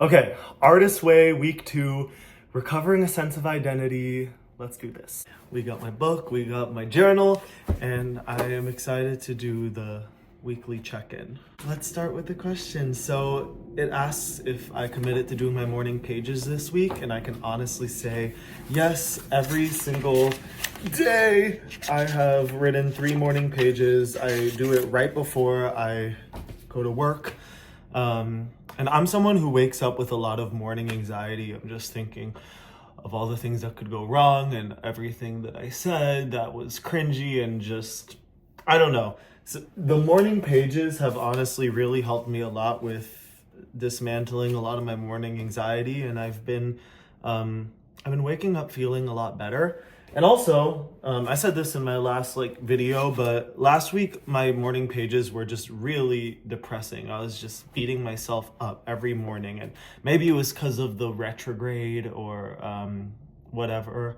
Okay, Artist Way, week 2, recovering a sense of identity. Let's do this. We got my book, we got my journal, and I am excited to do the weekly check-in. Let's start with the question. So it asks if I committed to doing my morning pages this week, and I can honestly say yes, every single day I have written 3 morning pages. I do it right before I go to work. And I'm someone who wakes up with a lot of morning anxiety. I'm just thinking of all the things that could go wrong and everything that I said that was cringy and just, I don't know. So the morning pages have honestly really helped me a lot with dismantling a lot of my morning anxiety, and I've been waking up feeling a lot better. And also, I said this in my last video, but last week my morning pages were just really depressing. I was just beating myself up every morning, and maybe it was because of the retrograde or whatever.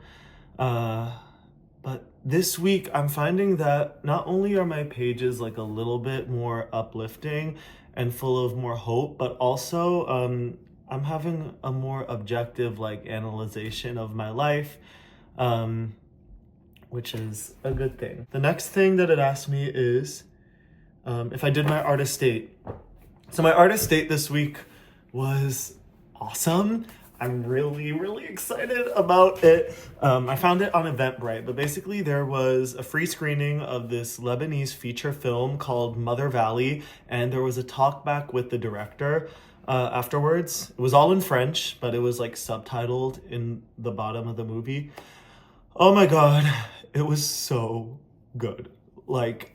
But this week I'm finding that not only are my pages a little bit more uplifting and full of more hope, but also I'm having a more objective analyzation of my life. Which is a good thing. The next thing that it asked me is if I did my artist date. So my artist date this week was awesome. I'm really, really excited about it. I found it on Eventbrite, but basically there was a free screening of this Lebanese feature film called Mother Valley, and there was a talk back with the director afterwards. It was all in French, but it was subtitled in the bottom of the movie. Oh my God, it was so good.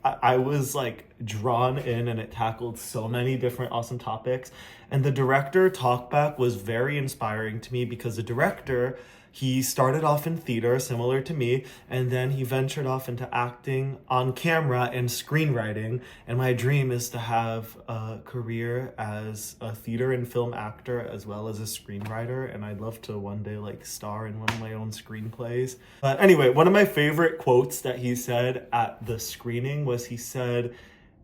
I was drawn in, and it tackled so many different awesome topics. And the director talkback was very inspiring to me because the director, he started off in theater, similar to me, and then he ventured off into acting on camera and screenwriting. And my dream is to have a career as a theater and film actor as well as a screenwriter. And I'd love to one day star in one of my own screenplays. But anyway, one of my favorite quotes that he said at the screening was, he said,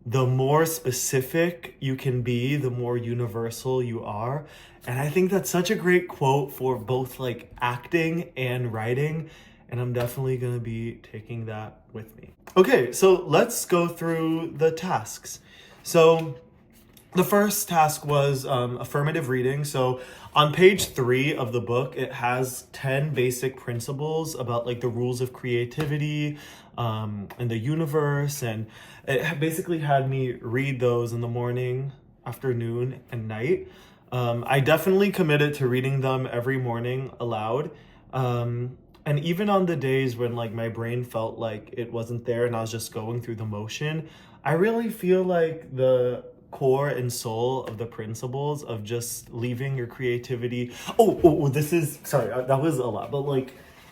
"The more specific you can be, the more universal you are." And I think that's such a great quote for both acting and writing. And I'm definitely going to be taking that with me. Okay, so let's go through the tasks. So the first task was affirmative reading. So on page 3 of the book, it has 10 basic principles about the rules of creativity and the universe. And it basically had me read those in the morning, afternoon, and night. I definitely committed to reading them every morning aloud. And even on the days when my brain felt like it wasn't there and I was just going through the motion, I really feel the core and soul of the principles of just leaving your creativity. This is, sorry, that was a lot, but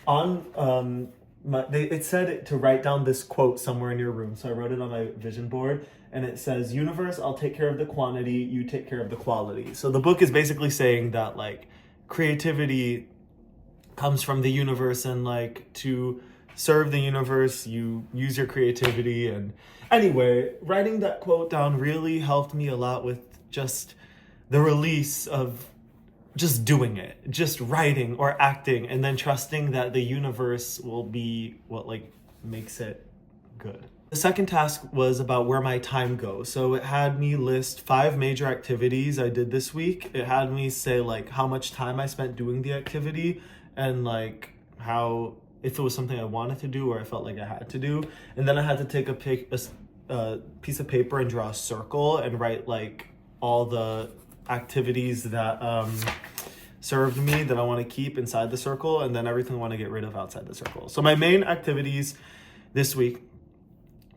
on it said to write down this quote somewhere in your room. So I wrote it on my vision board, and it says, "Universe, I'll take care of the quantity, you take care of the quality." So the book is basically saying that creativity comes from the universe, and to serve the universe, you use your creativity. And anyway, writing that quote down really helped me a lot with just the release of just doing it, just writing or acting, and then trusting that the universe will be what makes it good. The second task was about where my time goes. So it had me list 5 major activities I did this week. It had me say how much time I spent doing the activity, and how, if it was something I wanted to do or I felt like I had to do. And then I had to take a piece of paper and draw a circle and write all the activities that served me that I want to keep inside the circle, and then everything I want to get rid of outside the circle. So my main activities this week: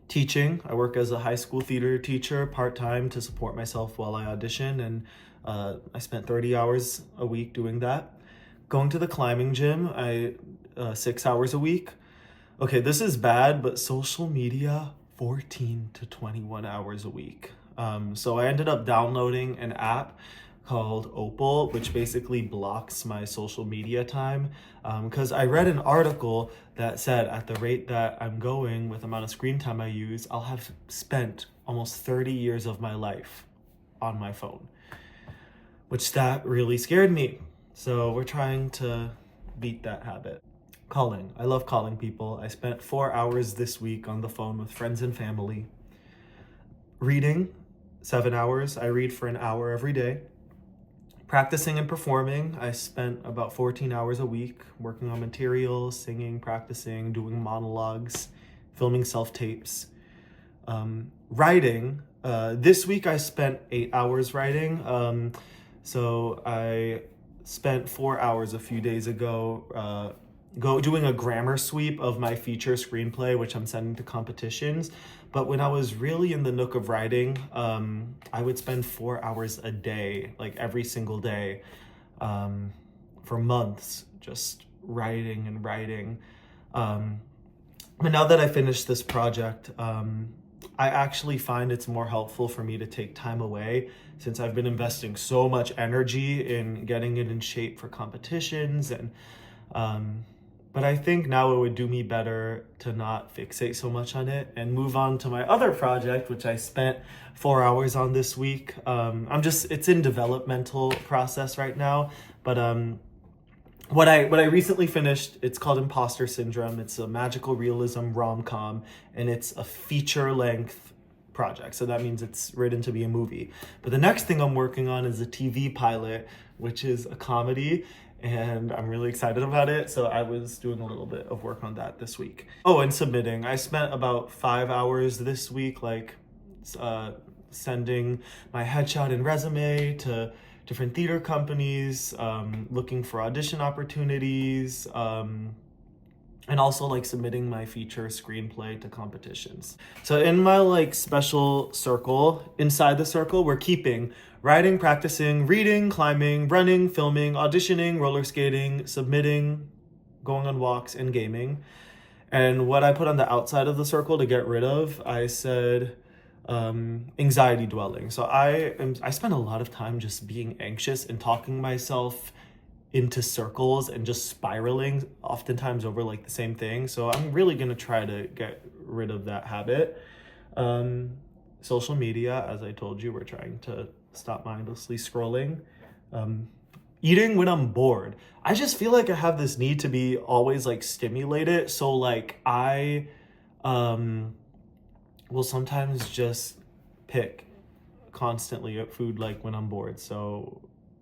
teaching. I work as a high school theater teacher part-time to support myself while I audition, and I spent 30 hours a week doing that. Going to the climbing gym, 6 hours a week. Okay, this is bad, but social media, 14 to 21 hours a week. So I ended up downloading an app called Opal, which basically blocks my social media time. Because I read an article that said at the rate that I'm going with the amount of screen time I use, I'll have spent almost 30 years of my life on my phone. which that really scared me. So we're trying to beat that habit. Calling. I love calling people. I spent 4 hours this week on the phone with friends and family. Reading, 7 hours. I read for an hour every day. Practicing and performing, I spent about 14 hours a week working on materials, singing, practicing, doing monologues, filming self-tapes. Writing, this week I spent 8 hours writing. So I spent 4 hours a few days ago doing a grammar sweep of my feature screenplay, which I'm sending to competitions. But when I was really in the nook of writing, I would spend 4 hours a day, like every single day, for months, just writing and writing. But now that I finished this project, I actually find it's more helpful for me to take time away since I've been investing so much energy in getting it in shape for competitions. But I think now it would do me better to not fixate so much on it and move on to my other project, which I spent 4 hours on this week. It's in developmental process right now, but what I recently finished, it's called Imposter Syndrome. It's a magical realism rom-com, and it's a feature-length project. So that means it's written to be a movie. But the next thing I'm working on is a TV pilot, which is a comedy, and I'm really excited about it. So I was doing a little bit of work on that this week. Oh, and submitting. I spent about 5 hours this week, sending my headshot and resume to different theater companies, looking for audition opportunities, and also submitting my feature screenplay to competitions. So in my special circle, inside the circle, we're keeping writing, practicing, reading, climbing, running, filming, auditioning, roller skating, submitting, going on walks, and gaming. And what I put on the outside of the circle to get rid of, I said anxiety dwelling. So I spend a lot of time just being anxious and talking myself into circles and just spiraling oftentimes over the same thing. So I'm really gonna try to get rid of that habit. Social media, as I told you, we're trying to stop mindlessly scrolling. Eating when I'm bored. I just feel like I have this need to be always stimulated. So I will sometimes just pick constantly at food when I'm bored. So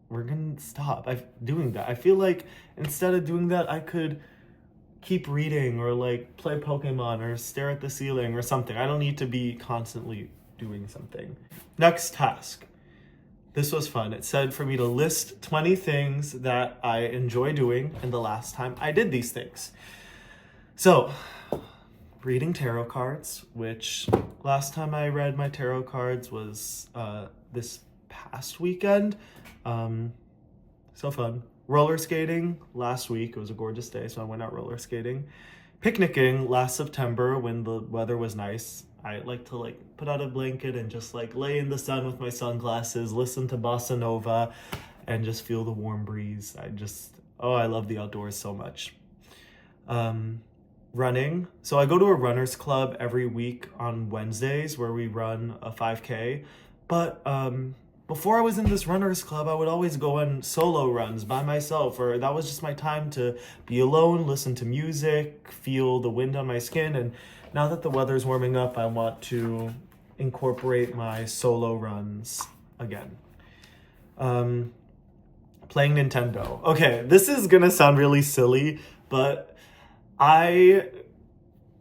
we're gonna stop doing that. I feel like instead of doing that, I could keep reading or play Pokemon or stare at the ceiling or something. I don't need to be constantly doing something. Next task. This was fun. It said for me to list 20 things that I enjoy doing and the last time I did these things. So, reading tarot cards, which last time I read my tarot cards was this past weekend. So fun. Roller skating last week. It was a gorgeous day, so I went out roller skating. Picnicking last September when the weather was nice. I like to put out a blanket and just lay in the sun with my sunglasses, listen to bossa nova, and just feel the warm breeze. I love the outdoors so much. Running. So I go to a runner's club every week on Wednesdays where we run a 5K. But before I was in this runner's club, I would always go on solo runs by myself, or that was just my time to be alone, listen to music, feel the wind on my skin. And now that the weather's warming up, I want to incorporate my solo runs again. Playing Nintendo. Okay, this is gonna sound really silly, but I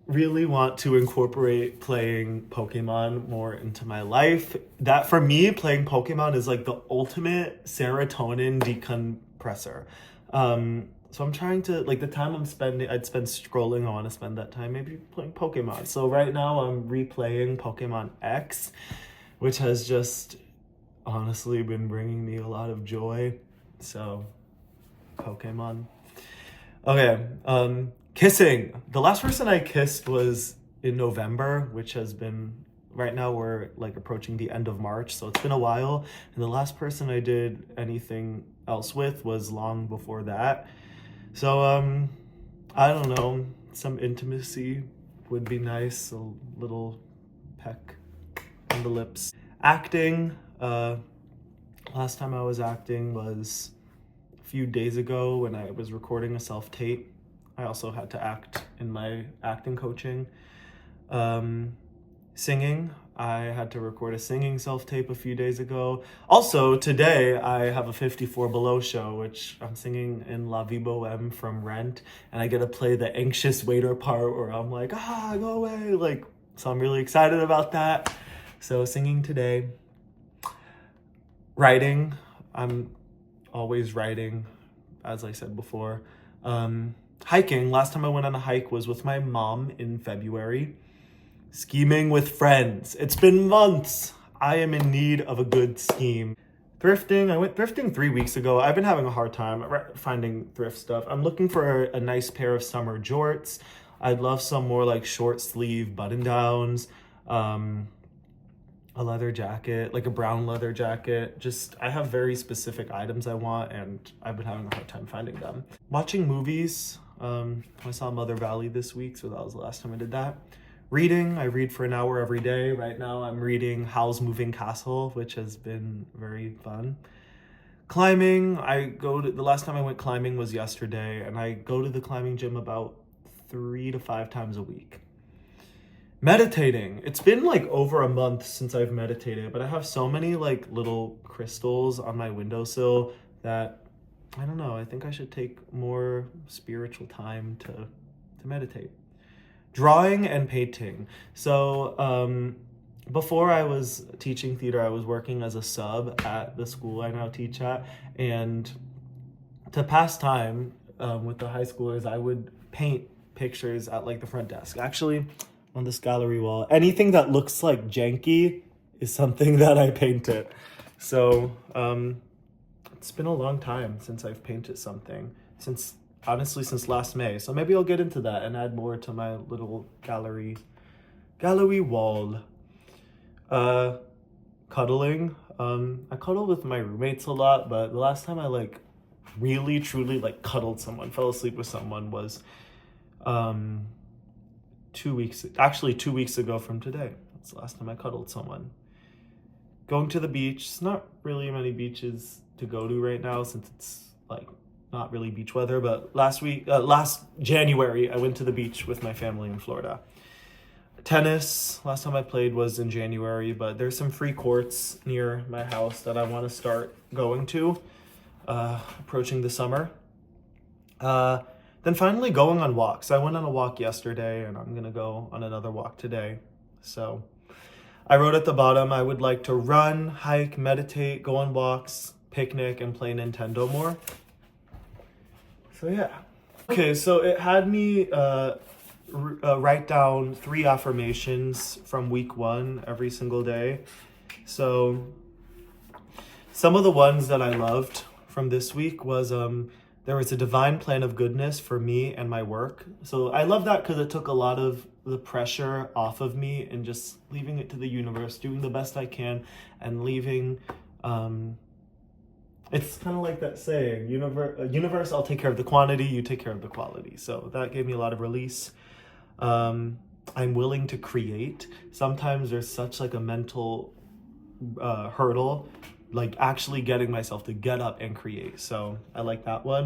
really want to incorporate playing Pokemon more into my life. That for me, playing Pokemon is the ultimate serotonin decompressor. So I'm trying to, the time I'd spend scrolling, I want to spend that time maybe playing Pokemon. So right now I'm replaying Pokemon X, which has just honestly been bringing me a lot of joy. So, Pokemon. Okay, kissing. The last person I kissed was in November, which has been, right now we're approaching the end of March, so it's been a while. And the last person I did anything else with was long before that. So, I don't know, some intimacy would be nice, a little peck on the lips. Acting, Last time I was acting was a few days ago when I was recording a self-tape. I also had to act in my acting coaching. Singing, I had to record a singing self-tape a few days ago. Also, today I have a 54 Below show, which I'm singing in La Vie Boheme from Rent, and I get to play the anxious waiter part where I'm like, go away, like, so I'm really excited about that. So singing today. Writing, I'm always writing, as I said before. Hiking, last time I went on a hike was with my mom in February. Scheming with friends. It's been months. I am in need of a good scheme. Thrifting, I went thrifting 3 weeks ago. I've been having a hard time finding thrift stuff. I'm looking for a nice pair of summer jorts. I'd love some more like short sleeve button downs, a leather jacket, like a brown leather jacket. Just, I have very specific items I want, and I've been having a hard time finding them. Watching movies, I saw Mother Valley this week, so that was the last time I did that. Reading, I read for an hour every day. Right now I'm reading Howl's Moving Castle, which has been very fun. Climbing, the last time I went climbing was yesterday, and I go to the climbing gym about 3 to 5 times a week. Meditating, it's been like over a month since I've meditated, but I have so many like little crystals on my windowsill that, I don't know, I think I should take more spiritual time to meditate. Drawing and painting. So before I was teaching theater, I was working as a sub at the school I now teach at, and to pass time with the high schoolers, I would paint pictures at like the front desk. Actually, on this gallery wall, anything that looks like janky is something that I painted. So it's been a long time since I've painted something, honestly since last May. So maybe I'll get into that and add more to my little gallery wall. Cuddling. I cuddle with my roommates a lot, but the last time I like really truly like cuddled someone, fell asleep with someone was 2 weeks ago from today. That's the last time I cuddled someone. Going to the beach. It's not really many beaches to go to right now since it's like not really beach weather, but last January, I went to the beach with my family in Florida. Tennis, last time I played was in January, but there's some free courts near my house that I want to start going to, approaching the summer. Then finally going on walks. I went on a walk yesterday, and I'm gonna go on another walk today. So I wrote at the bottom, I would like to run, hike, meditate, go on walks, picnic, and play Nintendo more. So yeah. Okay, so it had me write down 3 affirmations from week 1 every single day. So some of the ones that I loved from this week was there was a divine plan of goodness for me and my work. So I love that because it took a lot of the pressure off of me and just leaving it to the universe, doing the best I can, and leaving it's kind of like that saying, universe, I'll take care of the quantity, you take care of the quality. So that gave me a lot of release. I'm willing to create. Sometimes there's such like a mental hurdle, like actually getting myself to get up and create. So I like that one.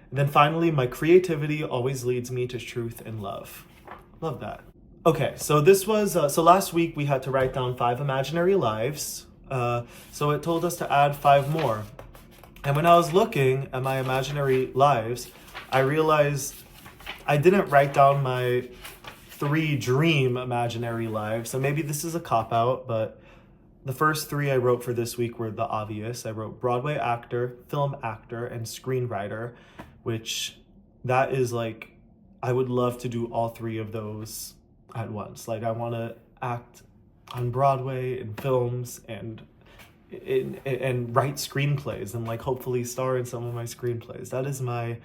And then finally, my creativity always leads me to truth and love. Love that. Okay, so this was, so last week we had to write down 5 imaginary lives. So it told us to add 5 more. And when I was looking at my imaginary lives, I realized I didn't write down my 3 dream imaginary lives. So maybe this is a cop-out, but the first 3 I wrote for this week were the obvious. I wrote Broadway actor, film actor, and screenwriter, which that is like, I would love to do all 3 of those at once. Like I want to act on Broadway in films and write screenplays and like hopefully star in some of my screenplays. That is my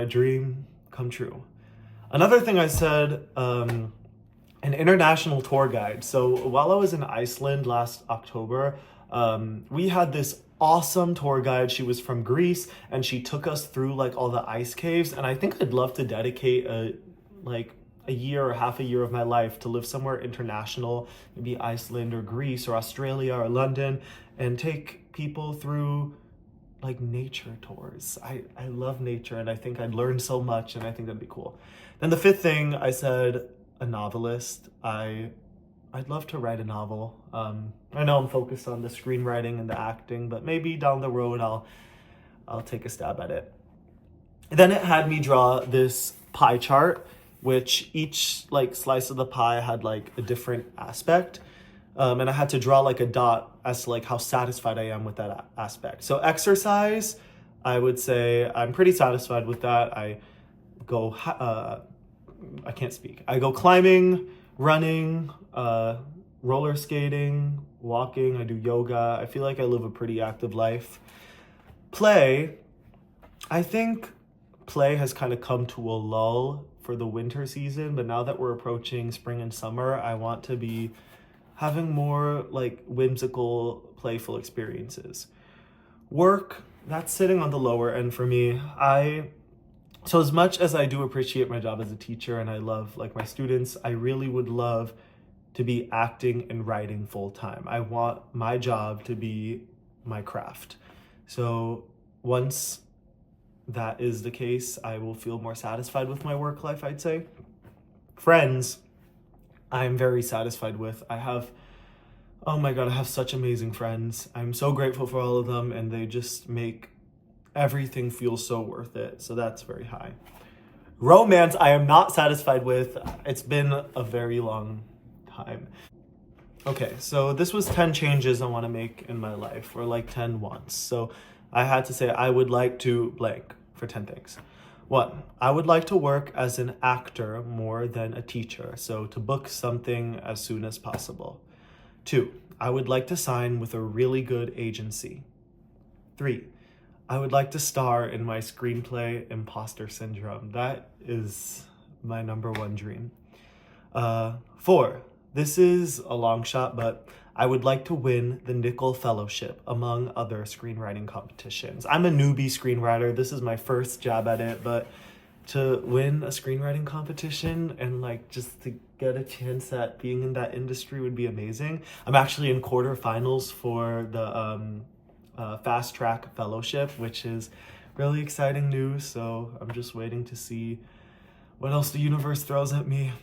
dream come true. Another thing I said, an international tour guide. So while I was in Iceland last October, we had this awesome tour guide. She was from Greece and she took us through like all the ice caves. And I think I'd love to dedicate a a year or half a year of my life to live somewhere international, maybe Iceland or Greece or Australia or London, and take people through like nature tours. I love nature, and I think I'd learn so much, and I think that'd be cool. Then the fifth thing, I said a novelist. I'd love to write a novel. I know I'm focused on the screenwriting and the acting, but maybe down the road I'll take a stab at it. Then it had me draw this pie chart, which each like slice of the pie had like a different aspect. And I had to draw like a dot as to like how satisfied I am with that aspect. So exercise, I would say I'm pretty satisfied with that. I can't speak. I go climbing, running, roller skating, walking. I do yoga. I feel like I live a pretty active life. Play, I think play has kind of come to a lull for the winter season, but now that we're approaching spring and summer, I want to be having more like whimsical, playful experiences. Work, that's sitting on the lower end for me. So as much as I do appreciate my job as a teacher and I love like my students, I really would love to be acting and writing full time. I want my job to be my craft. So once that is the case, I will feel more satisfied with my work life, I'd say. Friends, I'm very satisfied with. Oh my God, I have such amazing friends. I'm so grateful for all of them, and they just make everything feel so worth it. So that's very high. Romance, I am not satisfied with. It's been a very long time. Okay, so this was 10 changes I want to make in my life, or like 10 wants. So I had to say I would like to blank for 10 things. 1, I would like to work as an actor more than a teacher, so to book something as soon as possible. 2, I would like to sign with a really good agency. 3, I would like to star in my screenplay Imposter Syndrome. That is my number one dream. 4, this is a long shot, but I would like to win the Nicholl Fellowship, among other screenwriting competitions. I'm a newbie screenwriter. This is my first jab at it, but to win a screenwriting competition and like just to get a chance at being in that industry would be amazing. I'm actually in quarterfinals for the Fast Track Fellowship, which is really exciting news. So I'm just waiting to see what else the universe throws at me.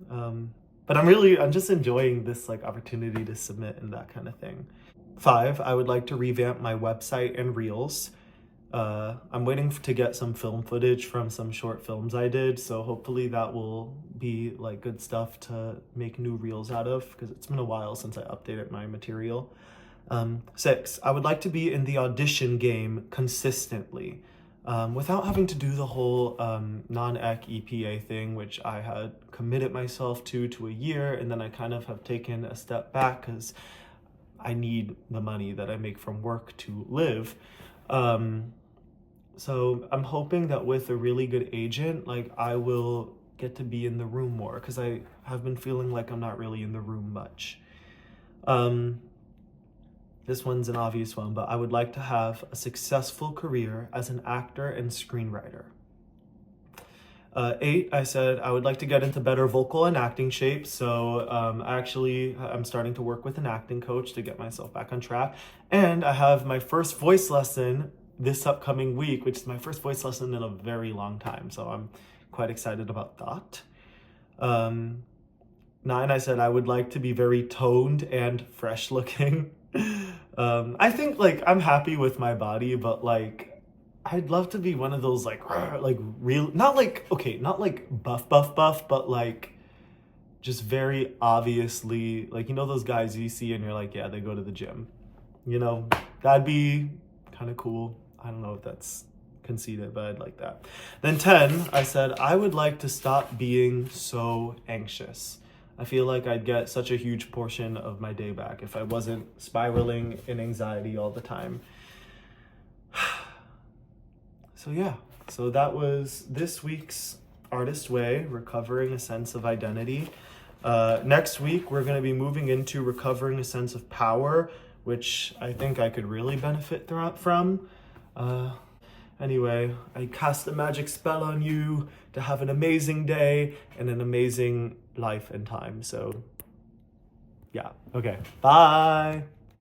But I'm just enjoying this like opportunity to submit and that kind of thing. 5, I would like to revamp my website and reels. I'm waiting to get some film footage from some short films I did, so hopefully that will be like good stuff to make new reels out of, because it's been a while since I updated my material. 6, I would like to be in the audition game consistently, without having to do the whole non-EC EPA thing, which I had committed myself to a year, and then I kind of have taken a step back because I need the money that I make from work to live. So I'm hoping that with a really good agent, like I will get to be in the room more, because I have been feeling like I'm not really in the room much. This one's an obvious one, but I would like to have a successful career as an actor and screenwriter. 8, I said I would like to get into better vocal and acting shape. So I'm starting to work with an acting coach to get myself back on track. And I have my first voice lesson this upcoming week, which is my first voice lesson in a very long time. So I'm quite excited about that. 9, I said I would like to be very toned and fresh looking. I think like I'm happy with my body, but like I'd love to be one of those like real, not like buff, but like just very obviously, like, you know, those guys you see and you're like, yeah, they go to the gym, you know, that'd be kind of cool. I don't know if that's conceited, but I'd like that. Then 10, I said I would like to stop being so anxious. I feel like I'd get such a huge portion of my day back if I wasn't spiraling in anxiety all the time. So yeah, so that was this week's Artist Way, recovering a sense of identity. Next week, we're going to be moving into recovering a sense of power, which I think I could really benefit from. Anyway, I cast a magic spell on you to have an amazing day and an amazing life and time. So yeah, okay, bye.